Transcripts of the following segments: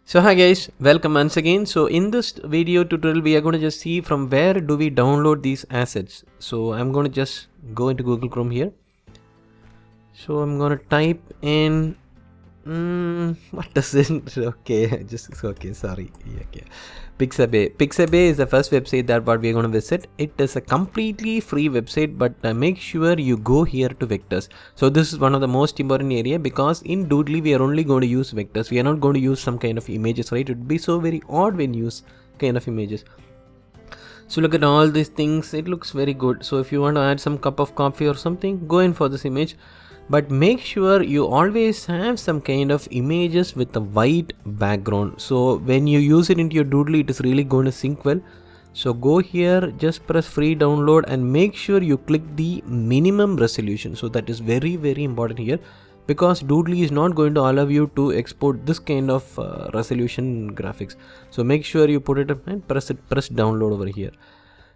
So hi guys, welcome once again. So in this video tutorial we are going to just see from where do we download these assets. So I'm going to just go into Google Chrome here. So I'm going to type in what does it? Okay, sorry. Okay. Pixabay. Pixabay is the first website that what we are going to visit. It is a completely free website, but make sure you go here to vectors. So this is one of the most important area because in Doodly we are only going to use vectors. We are not going to use some kind of images, right? It would be so very odd when you use kind of images. So look at all these things. It looks very good. So if you want to add some cup of coffee or something, go in for this image. But make sure you always have some kind of images with a white background. So when you use it into your Doodly, it is really going to sync well. So go here, just press free download and make sure you click the minimum resolution. So that is very, very important here because Doodly is not going to allow you to export this kind of resolution graphics. So make sure you put it up and press download over here.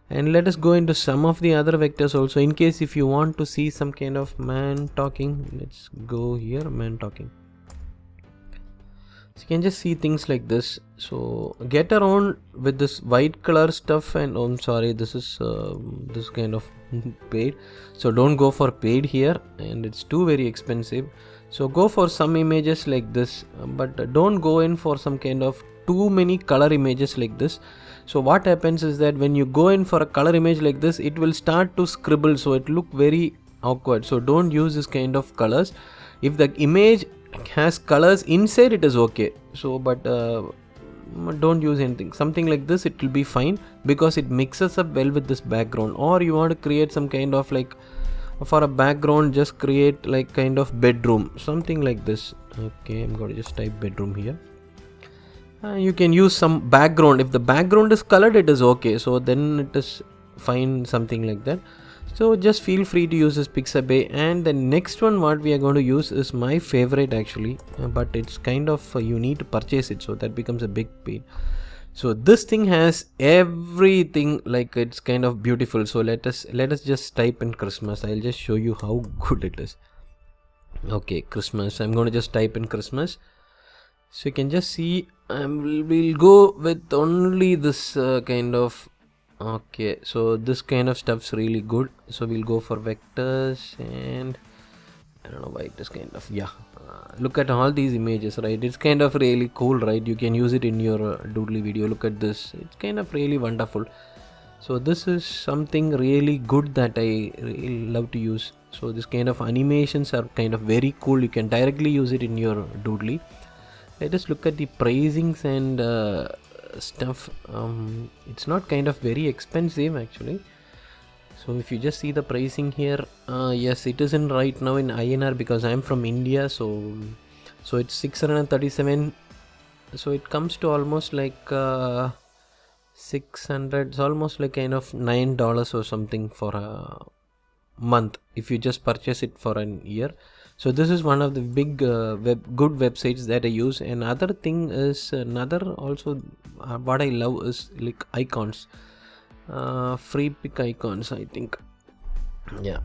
And let us go into some of the other vectors also in case if you want to see some kind of man talking. Let's go here, man talking. So you can just see things like this. So get around with this white color stuff and I'm sorry, this is this kind of paid. So don't go for paid here and it's too very expensive. So go for some images like this, but don't go in for some kind of too many color images like this. So what happens is that when you go in for a color image like this, it will start to scribble, so it look very awkward. So don't use this kind of colors. If the image has colors inside, it is okay. So but don't use anything, something like this, it will be fine because it mixes up well with this background. Or you want to create some kind of like for a background, just create like kind of bedroom, something like this. Okay, I'm going to just type bedroom here. You can use some background. If the background is colored, it is okay, so then it is fine, something like that. So just feel free to use this Pixabay. And the next one what we are going to use is my favorite actually, but it's kind of you need to purchase it, so that becomes a big pain. So this thing has everything, like it's kind of beautiful. So let us just type in Christmas. I'll just show you how good it is. Okay, Christmas. I'm going to just type in Christmas. So you can just see we'll go with only this kind of. Okay, so this kind of stuff's really good. So we'll go for vectors and I don't know why it is kind of, yeah, look at all these images, right? It's kind of really cool, right? You can use it in your Doodly video. Look at this, it's kind of really wonderful. So this is something really good that I really love to use. So this kind of animations are kind of very cool. You can directly use it in your Doodly. Let us look at the pricings and stuff. It's not kind of very expensive actually. So if you just see the pricing here, yes, it is in right now in INR because I am from India. So it's 637. So it comes to almost like 600. It's almost like kind of $9 or something for a month if you just purchase it for an year. So this is one of the big good websites that I use. And other thing is another also what I love is like icons, free pick icons, I think. Yeah,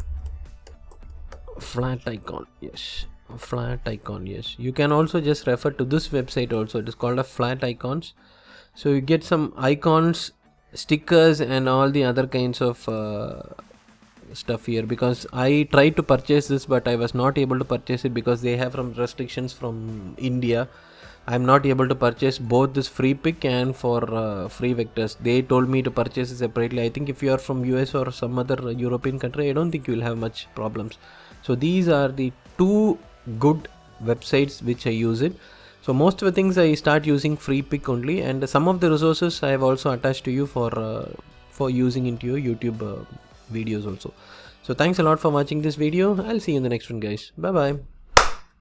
flat icon, yes, flat icon, yes. You can also just refer to this website also. It is called a flat icons. So you get some icons, stickers and all the other kinds of stuff here, because I tried to purchase this but I was not able to purchase it because they have some restrictions from India. I'm not able to purchase both this free pick and for free vectors. They told me to purchase it separately. I think if you are from US or some other European country, I don't think you will have much problems. So these are the two good websites which I use it. So most of the things I start using free pick only, and some of the resources I have also attached to you for using into your YouTube videos also. So thanks a lot for watching this video. I'll see you in the next one, guys. Bye bye.